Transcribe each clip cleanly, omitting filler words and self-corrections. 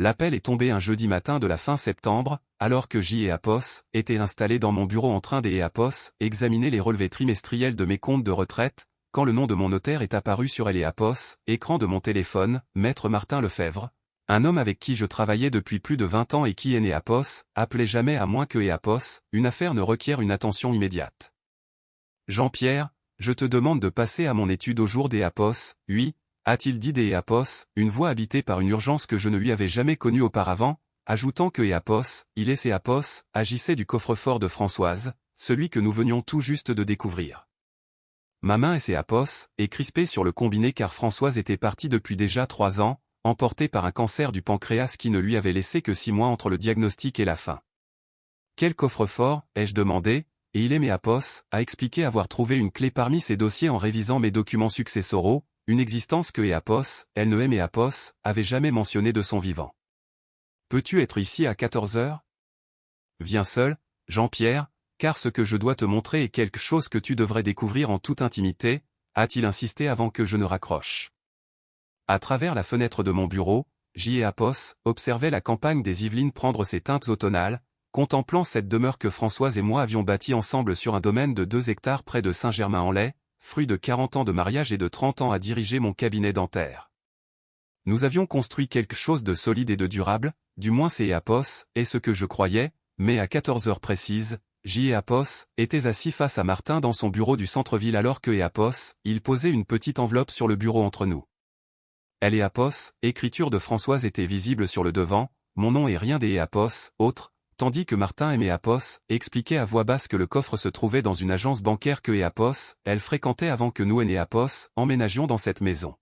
L'appel est tombé un jeudi matin de la fin septembre, alors que J et Apos étaient installés dans mon bureau en train et Apos examiner les relevés trimestriels de mes comptes de retraite, quand le nom de mon notaire est apparu sur Apos, écran de mon téléphone, Maître Martin Lefebvre, un homme avec qui je travaillais depuis plus de 20 ans et qui Apos appelait jamais à moins que Apos, une affaire ne requiert une attention immédiate. Jean-Pierre, je te demande de passer à mon étude au jour Apos, oui, a-t-il dit Apos, une voix habitée par une urgence que je ne lui avais jamais connue auparavant, ajoutant que Apos, il et Apos, agissait du coffre-fort de Françoise, celui que nous venions tout juste de découvrir. Ma main et Apos, est crispée sur le combiné car Françoise était partie depuis déjà 3 ans, emportée par un cancer du pancréas qui ne lui avait laissé que 6 mois entre le diagnostic et la fin. Quel coffre-fort, ai-je demandé, et il Apos a expliqué avoir trouvé une clé parmi ses dossiers en révisant mes documents successoraux, une existence que Apos, elle ne Apos, avait jamais mentionnée de son vivant. Peux-tu être ici à 14 heures? Viens seul, Jean-Pierre, car ce que je dois te montrer est quelque chose que tu devrais découvrir en toute intimité, a-t-il insisté avant que je ne raccroche. À travers la fenêtre de mon bureau, J et Apos observaient la campagne des Yvelines prendre ses teintes automnales, contemplant cette demeure que Françoise et moi avions bâtie ensemble sur un domaine de 2 hectares près de Saint-Germain-en-Laye, fruit de 40 ans de mariage et de 30 ans à diriger mon cabinet dentaire. Nous avions construit quelque chose de solide et de durable, du moins c'est Apos, et ce que je croyais, mais à 14 heures précises, J et Apos étaient assis face à Martin dans son bureau du centre-ville alors que Apos, il posait une petite enveloppe sur le bureau entre nous. Elle et Apos, écriture de Françoise était visible sur le devant, mon nom et rien des Apos, autre, tandis que Martin et Apos expliquaient à voix basse que le coffre se trouvait dans une agence bancaire que Apos, elle fréquentait avant que nous et Apos emménagions dans cette maison.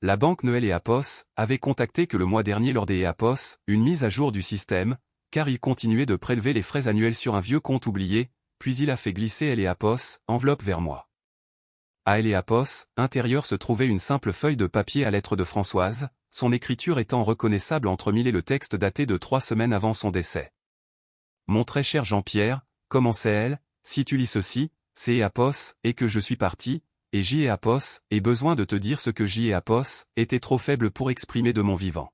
La banque Noël et Apos avait contacté que le mois dernier lors des Apos, une mise à jour du système, car il continuait de prélever les frais annuels sur un vieux compte oublié, puis il a fait glisser elle et Apos, enveloppe vers moi. À elle et Apos, intérieur se trouvait une simple feuille de papier à lettres de Françoise, son écriture étant reconnaissable entremêlée le texte daté de 3 semaines avant son décès. Mon très cher Jean-Pierre, commençait elle, si tu lis ceci, c'est Apos, et que je suis parti, et J et Apos, ai besoin de te dire ce que J et Apos, était trop faible pour exprimer de mon vivant.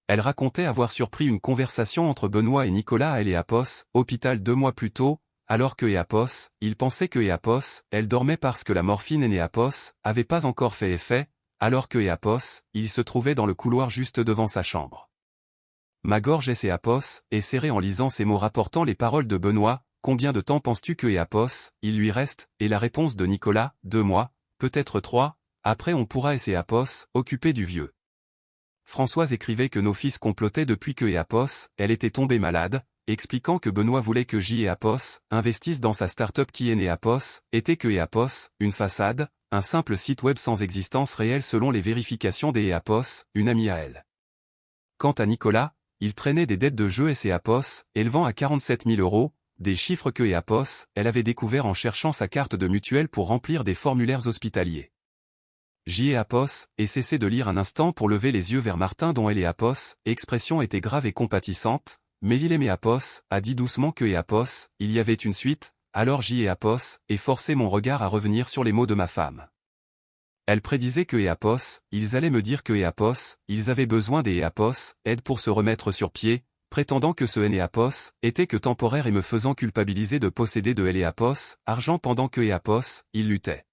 Elle racontait avoir surpris une conversation entre Benoît et Nicolas à elle et Apos, hôpital 2 mois plus tôt, alors que Apos, il pensait que Apos, elle dormait parce que la morphine et Apos, avait pas encore fait effet, alors que Apos, il se trouvait dans le couloir juste devant sa chambre. Ma gorge et Apos, est serrée en lisant ces mots rapportant les paroles de Benoît, combien de temps penses-tu que Apos, il lui reste, et la réponse de Nicolas, 2 mois, peut-être 3, après on pourra et Apos, occuper du vieux. Françoise écrivait que nos fils complotaient depuis que Apos, elle était tombée malade, expliquant que Benoît voulait que J et Apos investissent dans sa start-up qui est Apos, était que Apos, une façade, un simple site web sans existence réelle selon les vérifications des Apos, une amie à elle. Quant à Nicolas, il traînait des dettes de jeu et Apos, élevant à 47 000 €, des chiffres que Apos, elle avait découverts en cherchant sa carte de mutuelle pour remplir des formulaires hospitaliers. J et Apos, et cessé de lire un instant pour lever les yeux vers Martin dont elle et Apos, expression était grave et compatissante, mais il aimait Apos, a dit doucement que Apos, il y avait une suite, alors J et Apos, et forçait mon regard à revenir sur les mots de ma femme. Elle prédisait que Apos, ils allaient me dire que Apos, ils avaient besoin des Apos, aide pour se remettre sur pied, prétendant que ce Apos, était que temporaire et me faisant culpabiliser de posséder de Apos, argent pendant que Apos, ils luttaient.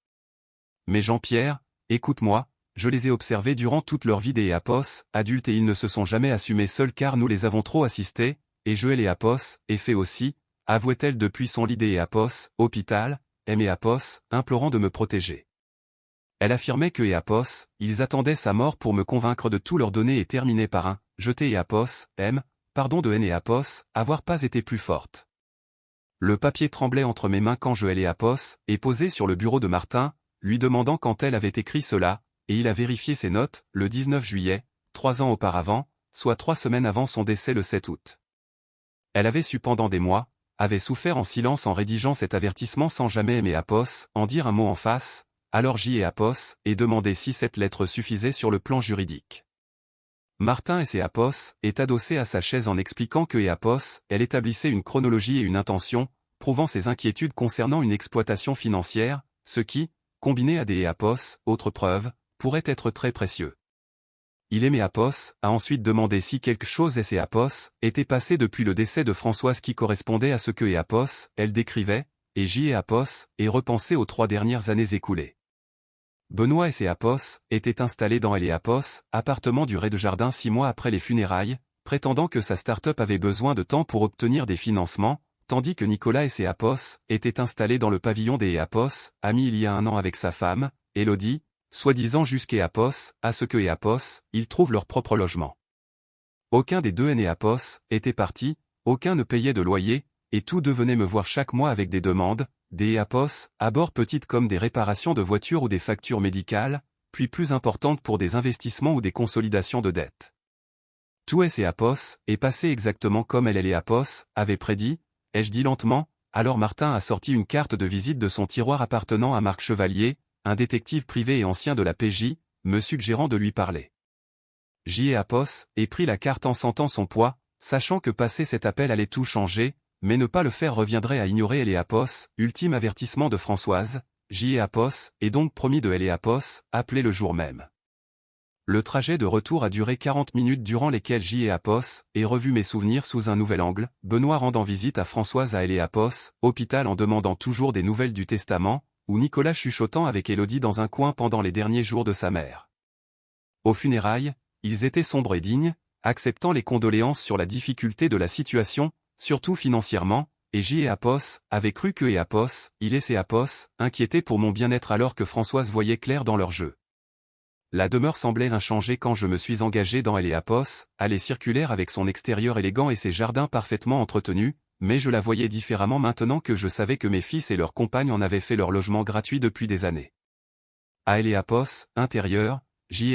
Mais Jean-Pierre, écoute-moi, je les ai observés durant toute leur vie des Apos, adultes et ils ne se sont jamais assumés seuls car nous les avons trop assistés, et je et Apos, et fait aussi, avouait-elle depuis son lit des Apos, hôpital, et Apos, implorant de me protéger. Elle affirmait que Apos, ils attendaient sa mort pour me convaincre de tout leur donner et terminer par un, jeter Apos, pardon de N et Apos, avoir pas été plus forte. Le papier tremblait entre mes mains quand je et Apos, et posé sur le bureau de Martin, lui demandant quand elle avait écrit cela, et il a vérifié ses notes, le 19 juillet, 3 ans auparavant, soit 3 semaines avant son décès le 7 août. Elle avait su pendant des mois, avait souffert en silence en rédigeant cet avertissement sans jamais aimer Apos, en dire un mot en face, alors J et Apos, et demandé si cette lettre suffisait sur le plan juridique. Martin et Apos, est adossé à sa chaise en expliquant que Apos, elle établissait une chronologie et une intention, prouvant ses inquiétudes concernant une exploitation financière, ce qui, combiné à des Apos, autres preuves, pourrait être très précieux. Il aimait Apos, a ensuite demandé si quelque chose et Apos était passé depuis le décès de Françoise qui correspondait à ce que Apos, elle décrivait, et Apos, et repensé aux 3 dernières années écoulées. Benoît et Apos étaient installés dans Apos, appartement du rez-de-jardin 6 mois après les funérailles, prétendant que sa start-up avait besoin de temps pour obtenir des financements, tandis que Nicolas et Apos étaient installés dans le pavillon des Apos, amis il y a 1 an avec sa femme, Élodie, soi-disant jusqu'à Apos, à ce que Apos, ils trouvent leur propre logement. Aucun des deux Apos était parti, aucun ne payait de loyer, et tous deux venaient me voir chaque mois avec des demandes, des Apos, à bord petites comme des réparations de voitures ou des factures médicales, puis plus importantes pour des investissements ou des consolidations de dettes. Tout Apos est passé exactement comme elle et Apos avait prédit, ai-je dit lentement, alors Martin a sorti une carte de visite de son tiroir appartenant à Marc Chevalier, un détective privé et ancien de la PJ, me suggérant de lui parler. Apos et prit la carte en sentant son poids, sachant que passer cet appel allait tout changer, mais ne pas le faire reviendrait à ignorer Apos, ultime avertissement de Françoise, Apos, et donc promis de Apos, appelé le jour même. Le trajet de retour a duré 40 minutes durant lesquelles Apos et revu mes souvenirs sous un nouvel angle, Benoît rendant visite à Françoise à Apos, hôpital en demandant toujours des nouvelles du testament, ou Nicolas chuchotant avec Élodie dans un coin pendant les derniers jours de sa mère. Aux funérailles, ils étaient sombres et dignes, acceptant les condoléances sur la difficulté de la situation, surtout financièrement, et Apos avait cru que Apos, il et Apos, inquiétés pour mon bien-être alors que Françoise voyait clair dans leur jeu. La demeure semblait inchangée quand je me suis engagé dans Apos, allée circulaire avec son extérieur élégant et ses jardins parfaitement entretenus, mais je la voyais différemment maintenant que je savais que mes fils et leurs compagnes en avaient fait leur logement gratuit depuis des années. À Apos, intérieur,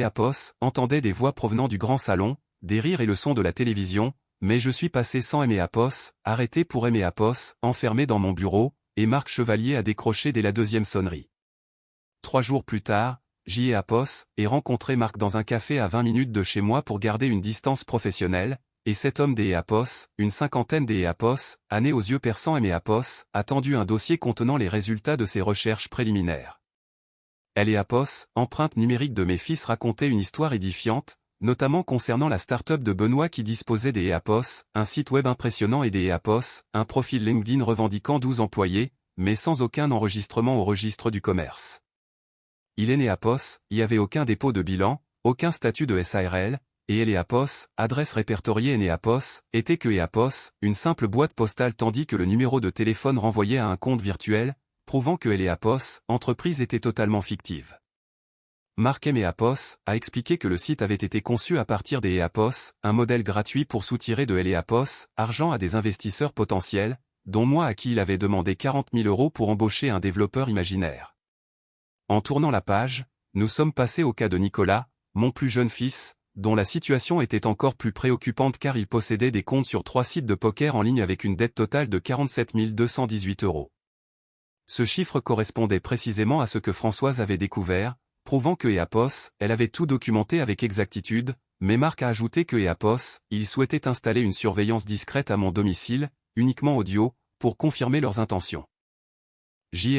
Apos entendait des voix provenant du grand salon, des rires et le son de la télévision, mais je suis passé sans Apos, arrêté pour Apos, enfermé dans mon bureau, et Marc Chevalier a décroché dès la 2e sonnerie. 3 jours plus tard, Apos et rencontré Marc dans un café à 20 minutes de chez moi pour garder une distance professionnelle, et cet homme des Apos, une cinquantaine des Apos, nez aux yeux perçants Apos, a tendu un dossier contenant les résultats de ses recherches préliminaires. Apos, empreinte numérique de mes fils racontait une histoire édifiante, notamment concernant la start-up de Benoît qui disposait des Apos, un site web impressionnant et des Apos, un profil LinkedIn revendiquant 12 employés, mais sans aucun enregistrement au registre du commerce. Il est né Apos, il n'y avait aucun dépôt de bilan, aucun statut de SARL, et Apos, adresse répertoriée Apos, était que Apos, une simple boîte postale tandis que le numéro de téléphone renvoyait à un compte virtuel, prouvant que Apos, entreprise était totalement fictive. Marc Apos a expliqué que le site avait été conçu à partir des Apos, un modèle gratuit pour soutirer de Apos, argent à des investisseurs potentiels, dont moi à qui il avait demandé 40 000 € pour embaucher un développeur imaginaire. En tournant la page, nous sommes passés au cas de Nicolas, mon plus jeune fils, dont la situation était encore plus préoccupante car il possédait des comptes sur 3 sites de poker en ligne avec une dette totale de 47 218 €. Ce chiffre correspondait précisément à ce que Françoise avait découvert, prouvant que Apos, elle avait tout documenté avec exactitude, mais Marc a ajouté que Apos, il souhaitait installer une surveillance discrète à mon domicile, uniquement audio, pour confirmer leurs intentions.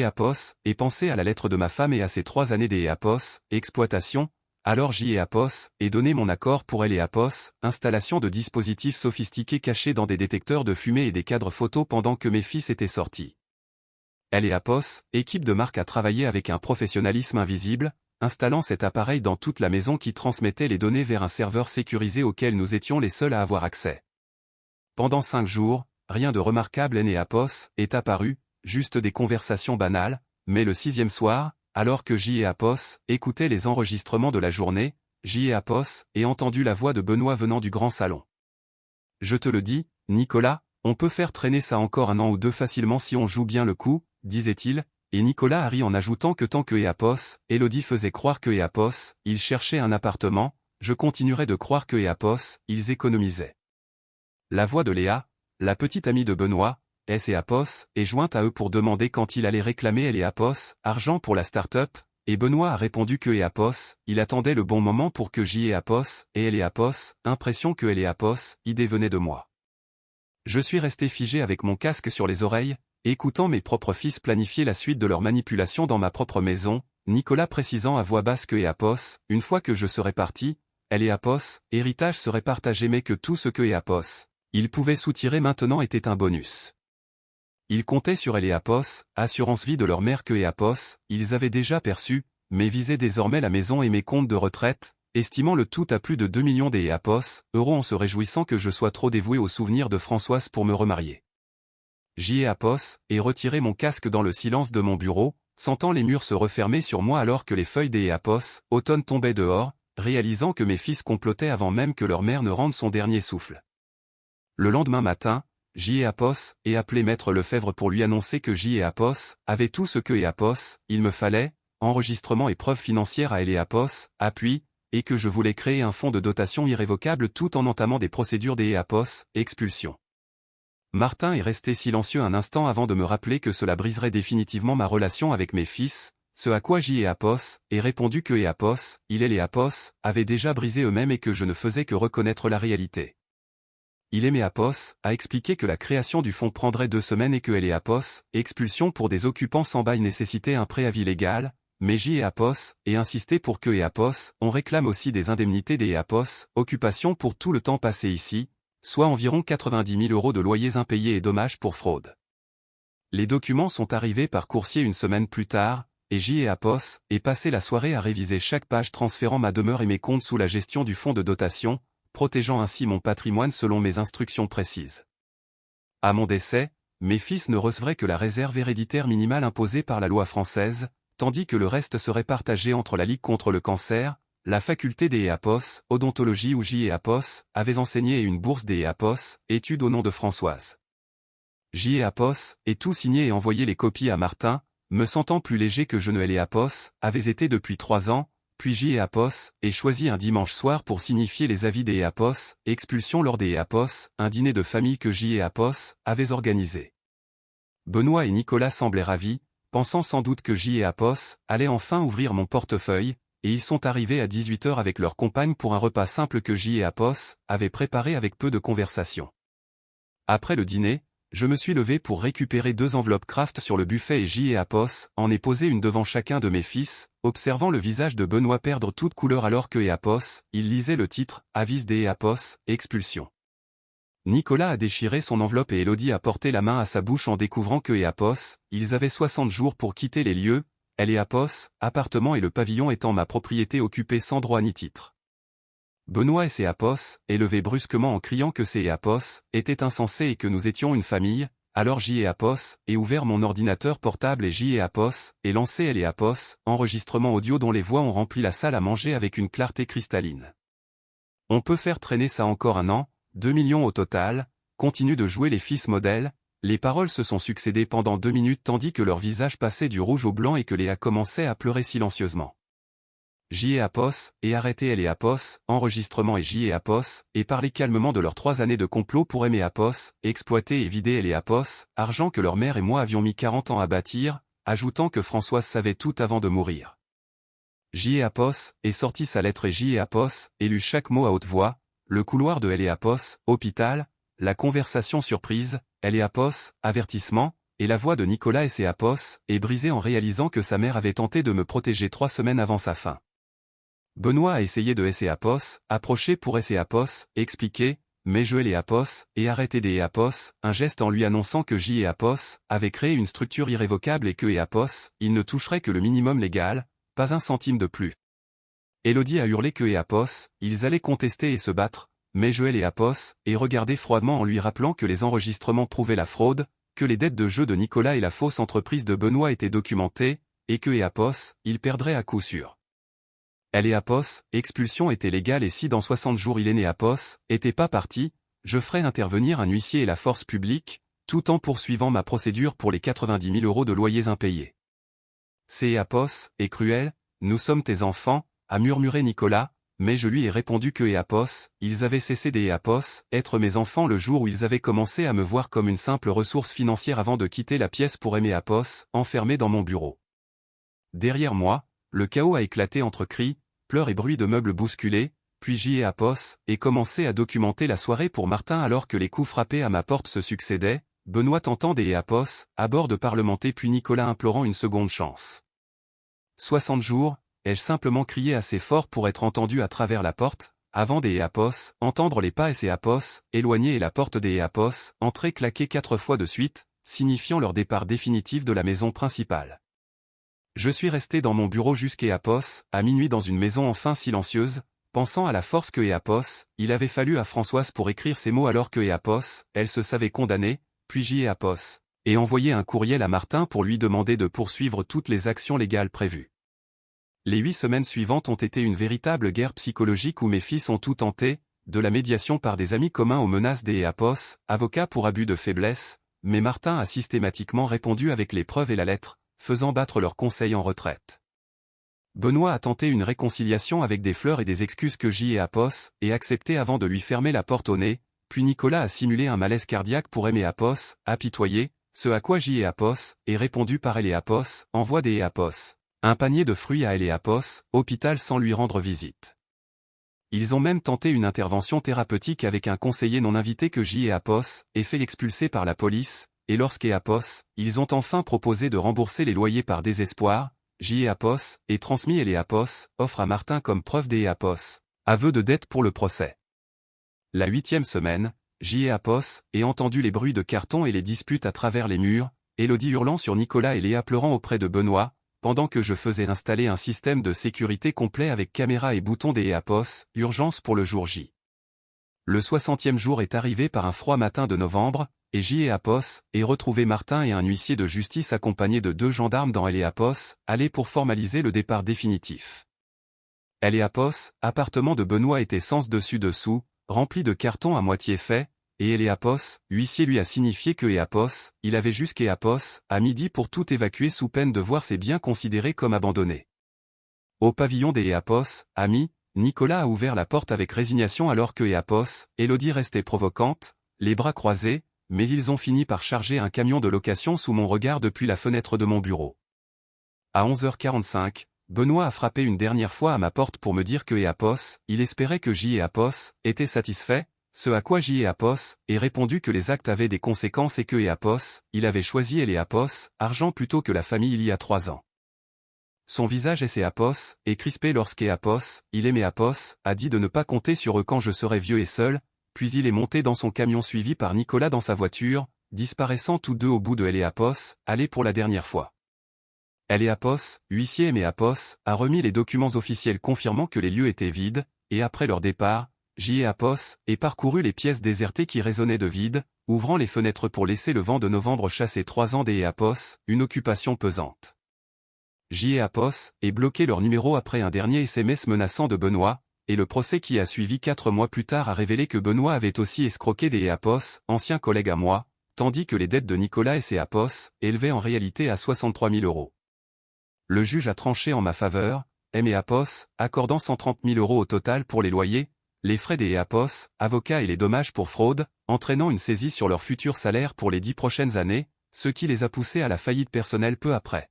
Apos, et pensé à la lettre de ma femme et à ses 3 années des Apos, exploitation, alors Apos, et donné mon accord pour Apos, installation de dispositifs sophistiqués cachés dans des détecteurs de fumée et des cadres photos pendant que mes fils étaient sortis. Apos, équipe de Marc a travaillé avec un professionnalisme invisible, installant cet appareil dans toute la maison qui transmettait les données vers un serveur sécurisé auquel nous étions les seuls à avoir accès. Pendant 5 jours, rien de remarquable Apos est apparu, juste des conversations banales, mais le 6e soir, alors que Apos écoutait les enregistrements de la journée, Apos et entendu la voix de Benoît venant du grand salon. Je te le dis, Nicolas, on peut faire traîner ça encore 1 an ou 2 facilement si on joue bien le coup, disait-il, et Nicolas a ri en ajoutant que tant que Apos, Élodie faisait croire que Apos, ils cherchaient un appartement, je continuerai de croire que Apos, ils économisaient. La voix de Léa, la petite amie de Benoît, Apos, est jointe à eux pour demander quand il allait réclamer Apos, argent pour la start-up, et Benoît a répondu que Apos, il attendait le bon moment pour que Apos, et Apos, impression que Apos, idée venait de moi. Je suis resté figé avec mon casque sur les oreilles, écoutant mes propres fils planifier la suite de leur manipulation dans ma propre maison, Nicolas précisant à voix basse que Apos, une fois que je serais parti, Eapos, héritage serait partagé mais que tout ce que Eapos, il pouvait soutirer maintenant était un bonus. Ils comptaient sur Eapos, assurance vie de leur mère que Eapos, ils avaient déjà perçu, mais visaient désormais la maison et mes comptes de retraite, estimant le tout à plus de 2 millions d'Eapos, euros en se réjouissant que je sois trop dévoué au souvenir de Françoise pour me remarier. J'y ai Apos, et retiré mon casque dans le silence de mon bureau, sentant les murs se refermer sur moi alors que les feuilles des Apos, automne tombaient dehors, réalisant que mes fils complotaient avant même que leur mère ne rende son dernier souffle. Le lendemain matin, j'y ai Apos, et appelé Maître Lefebvre pour lui annoncer que j'y ai Apos, avait tout ce que Apos, il me fallait, enregistrement et preuves financières à Apos, appui, et que je voulais créer un fonds de dotation irrévocable tout en entamant des procédures des Apos, expulsion. Martin est resté silencieux un instant avant de me rappeler que cela briserait définitivement ma relation avec mes fils, ce à quoi j'y ai Apos, et répondu que Apos, il et les Apos, avaient déjà brisé eux-mêmes et que je ne faisais que reconnaître la réalité. Il aimait Apos, a expliqué que la création du fonds prendrait 2 semaines et que elle et Apos, expulsion pour des occupants sans bail nécessitait un préavis légal, mais j'y ai Apos, et insisté pour que Apos, on réclame aussi des indemnités des Apos, occupation pour tout le temps passé ici, soit environ 90 000 € de loyers impayés et dommages pour fraude. Les documents sont arrivés par coursier une semaine plus tard, et j'y ai Apos, et passé la soirée à réviser chaque page transférant ma demeure et mes comptes sous la gestion du fonds de dotation, protégeant ainsi mon patrimoine selon mes instructions précises. À mon décès, mes fils ne recevraient que la réserve héréditaire minimale imposée par la loi française, tandis que le reste serait partagé entre la Ligue contre le cancer, la faculté des Apos, odontologie où j'y ai Apos, avait enseigné et une bourse des Apos, études au nom de Françoise. J'y ai Apos, et tout signé et envoyé les copies à Martin, me sentant plus léger que je ne l'ai Apos, avait été depuis 3 ans, puis j'y ai Apos, et choisi un dimanche soir pour signifier les avis des Apos, expulsion lors des Apos, un dîner de famille que j'y ai Apos, avait organisé. Benoît et Nicolas semblaient ravis, pensant sans doute que j'y ai Apos, allait enfin ouvrir mon portefeuille, et ils sont arrivés à 18 h avec leur compagne pour un repas simple que j'y ai Apos, avait préparé avec peu de conversation. Après le dîner, je me suis levé pour récupérer 2 enveloppes Kraft sur le buffet et j'y ai Apos, en ai posé une devant chacun de mes fils, observant le visage de Benoît perdre toute couleur alors que Apos, il lisait le titre, Avis des Apos, expulsion. Nicolas a déchiré son enveloppe et Élodie a porté la main à sa bouche en découvrant que Apos, ils avaient 60 jours pour quitter les lieux, elle et Apos, appartement et le pavillon étant ma propriété occupée sans droit ni titre. Benoît et ses Apos, élevé brusquement en criant que ses Apos, étaient insensés et que nous étions une famille, alors j'y ai Apos, et ouvert mon ordinateur portable et j'y ai Apos, et lancé elle et Apos, enregistrement audio dont les voix ont rempli la salle à manger avec une clarté cristalline. On peut faire traîner ça encore 1 an, 2 millions au total, continue de jouer les fils modèles, les paroles se sont succédées pendant 2 minutes tandis que leur visage passait du rouge au blanc et que Léa commençait à pleurer silencieusement. J'y ai Apos, et arrêté elle et Apos, enregistrement et j'y ai Apos, et parler calmement de leurs 3 années de complot pour aimer Apos, exploiter et vider elle et Apos, argent que leur mère et moi avions mis 40 ans à bâtir, ajoutant que Françoise savait tout avant de mourir. J'y ai Apos, et sorti sa lettre et j'y ai Apos, et lu chaque mot à haute voix, le couloir de elle et Apos, hôpital, la conversation surprise, elle et Apos, avertissement, et la voix de Nicolas et ses Apos, est brisée en réalisant que sa mère avait tenté de me protéger 3 semaines avant sa fin. Benoît a essayé de et Apos, approcher pour et Apos, expliquer, mais je et Apos, et arrêter des Apos, un geste en lui annonçant que j'y et Apos, avait créé une structure irrévocable et que Apos, il ne toucherait que le minimum légal, pas 1 centime de plus. Élodie a hurlé que Apos, ils allaient contester et se battre, mais je et Apos, et regardé froidement en lui rappelant que les enregistrements prouvaient la fraude, que les dettes de jeu de Nicolas et la fausse entreprise de Benoît étaient documentées, et que Apos, il perdrait à coup sûr. Elle et Apos, expulsion était légale et si dans 60 jours il est né Apos, était pas parti, je ferais intervenir un huissier et la force publique, tout en poursuivant ma procédure pour les 90 000 € de loyers impayés. C'est Apos, et cruel, nous sommes tes enfants, a murmuré Nicolas, mais je lui ai répondu que Apos, ils avaient cessé des Apos, être mes enfants le jour où ils avaient commencé à me voir comme une simple ressource financière avant de quitter la pièce pour aimer Apos, enfermé dans mon bureau. Derrière moi, le chaos a éclaté entre cris, pleurs et bruits de meubles bousculés, puis j'y ai Apos, et commencé à documenter la soirée pour Martin alors que les coups frappés à ma porte se succédaient, Benoît tentant des Apos, à bord de parlementer puis Nicolas implorant une seconde chance. 60 jours, ai-je simplement crié assez fort pour être entendu à travers la porte, avant des Apos, entendre les pas et Apos, éloigner et la porte des Apos, entrer claquer 4 fois de suite, signifiant leur départ définitif de la maison principale. Je suis resté dans mon bureau jusqu'à Apos, à minuit dans une maison enfin silencieuse, pensant à la force que Apos, il avait fallu à Françoise pour écrire ces mots alors que Apos, elle se savait condamnée, puis j'y Apos, et envoyé un courriel à Martin pour lui demander de poursuivre toutes les actions légales prévues. Les 8 semaines suivantes ont été une véritable guerre psychologique où mes fils ont tout tenté, de la médiation par des amis communs aux menaces des Apos, avocats pour abus de faiblesse, mais Martin a systématiquement répondu avec les preuves et la lettre, faisant battre leurs conseils en retraite. Benoît a tenté une réconciliation avec des fleurs et des excuses que J et Apos, et accepté avant de lui fermer la porte au nez, puis Nicolas a simulé un malaise cardiaque pour aimer Apos, apitoyé, ce à quoi J et Apos, et répondu par elle et Apos, envoie des Apos. Un panier de fruits à elle et Apos, hôpital sans lui rendre visite. Ils ont même tenté une intervention thérapeutique avec un conseiller non invité que J et Apos, et fait expulser par la police, et lorsqu'est Apos, ils ont enfin proposé de rembourser les loyers par désespoir, J et Apos, et transmis et Apos, offre à Martin comme preuve des Apos, aveu de dette pour le procès. La 8e semaine, J et Apos, et entendu les bruits de carton et les disputes à travers les murs, Élodie hurlant sur Nicolas et Léa pleurant auprès de Benoît, pendant que je faisais installer un système de sécurité complet avec caméra et bouton des Apos, urgence pour le jour J. Le 60e jour est arrivé par un froid matin de novembre, et J et Apos, et retrouvé Martin et un huissier de justice accompagnés de 2 gendarmes dans El et Apos, allés pour formaliser le départ définitif. El et Apos, appartement de Benoît était sens dessus-dessous, rempli de cartons à moitié faits, et El et Apos, huissier lui a signifié que Apos, il avait jusqu'à Apos, à midi pour tout évacuer sous peine de voir ses biens considérés comme abandonnés. Au pavillon des Apos, amis, Nicolas a ouvert la porte avec résignation alors que Apos, Élodie restait provocante, les bras croisés, mais ils ont fini par charger un camion de location sous mon regard depuis la fenêtre de mon bureau. À 11h45, Benoît a frappé une dernière fois à ma porte pour me dire que Apos, il espérait que J et Apos, étaient satisfaits, ce à quoi J et Apos, ait répondu que les actes avaient des conséquences et que Apos, il avait choisi El et Apos, argent plutôt que la famille il y a 3 ans. Son visage et Apos, est crispé lorsque Apos, il aimait Apos, a dit de ne pas compter sur eux quand je serais vieux et seul, puis il est monté dans son camion suivi par Nicolas dans sa voiture, disparaissant tous deux au bout de El et Apos, allés pour la dernière fois. El et Apos, huissier aimé Apos, a remis les documents officiels confirmant que les lieux étaient vides, et après leur départ, J et Apos, et parcouru les pièces désertées qui résonnaient de vide, ouvrant les fenêtres pour laisser le vent de novembre chasser 3 ans des Apos, une occupation pesante. J et Apos, et bloqué leur numéro après un dernier SMS menaçant de Benoît, et le procès qui a suivi 4 mois plus tard a révélé que Benoît avait aussi escroqué des Apos, anciens collègues à moi, tandis que les dettes de Nicolas et ses Apos, élevaient en réalité à 63 000 €. Le juge a tranché en ma faveur, M et Apos, accordant 130 000 € au total pour les loyers, les frais des Apos, avocats et les dommages pour fraude, entraînant une saisie sur leur futur salaire pour les 10 prochaines années, ce qui les a poussés à la faillite personnelle peu après.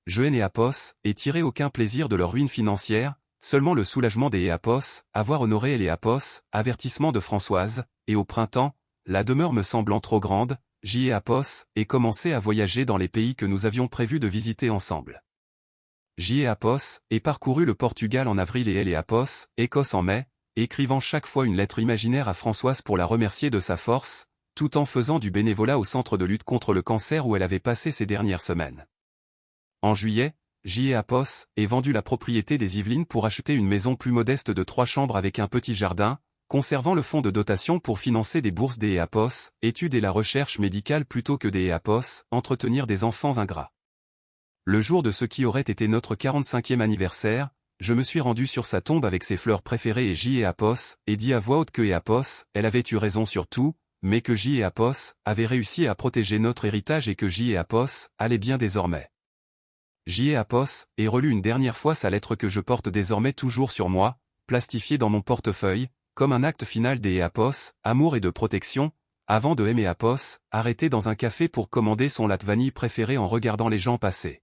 Je et Apos, et tiré aucun plaisir de leur ruine financière, seulement le soulagement des Apos, avoir honoré les Apos, avertissement de Françoise, et au printemps, la demeure me semblant trop grande, J et Apos, et commencé à voyager dans les pays que nous avions prévu de visiter ensemble. J et Apos, et parcouru le Portugal en avril et El et Apos, Écosse en mai, écrivant chaque fois une lettre imaginaire à Françoise pour la remercier de sa force, tout en faisant du bénévolat au centre de lutte contre le cancer où elle avait passé ces dernières semaines. En juillet, J et Apos, ait vendu la propriété des Yvelines pour acheter une maison plus modeste de 3 chambres avec un petit jardin, conservant le fonds de dotation pour financer des bourses des Apos, études et la recherche médicale plutôt que des Apos, entretenir des enfants ingrats. Le jour de ce qui aurait été notre 45e anniversaire, je me suis rendu sur sa tombe avec ses fleurs préférées et J et Apos, et dit à voix haute que Apos, elle avait eu raison sur tout, mais que J et Apos, avaient réussi à protéger notre héritage et que J et Apos, allaient bien désormais. J et Apos, ait relu une dernière fois sa lettre que je porte désormais toujours sur moi, plastifiée dans mon portefeuille, comme un acte final des Apos, amour et de protection, avant de M et Apos, arrêté dans un café pour commander son latte vanille préféré en regardant les gens passer.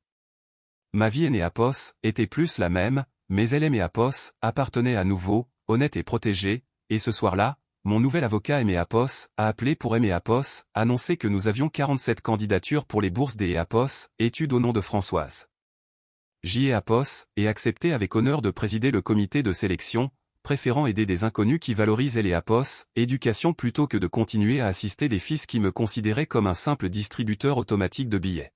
Ma vie et Apos, était plus la même, mais elle et Apos, appartenait à nouveau, honnête et protégée, et ce soir-là, mon nouvel avocat M et Apos, a appelé pour M et Apos, annoncer que nous avions 47 candidatures pour les bourses des Apos, études au nom de Françoise. J et Apos, et accepté avec honneur de présider le comité de sélection, préférant aider des inconnus qui valorisent Eleapos, éducation plutôt que de continuer à assister des fils qui me considéraient comme un simple distributeur automatique de billets.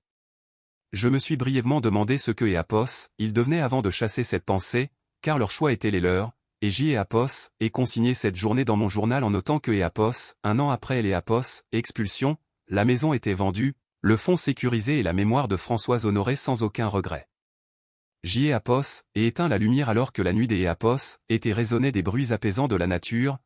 Je me suis brièvement demandé ce que Eleapos, ils devenaient avant de chasser cette pensée, car leur choix était les leurs, et Eleapos, et consigné cette journée dans mon journal en notant que Eleapos, un an après Eleapos, expulsion, la maison était vendue, le fonds sécurisé et la mémoire de Françoise honorée sans aucun regret. Eleapos, et éteint la lumière alors que la nuit des Eleapos, était résonnée des bruits apaisants de la nature,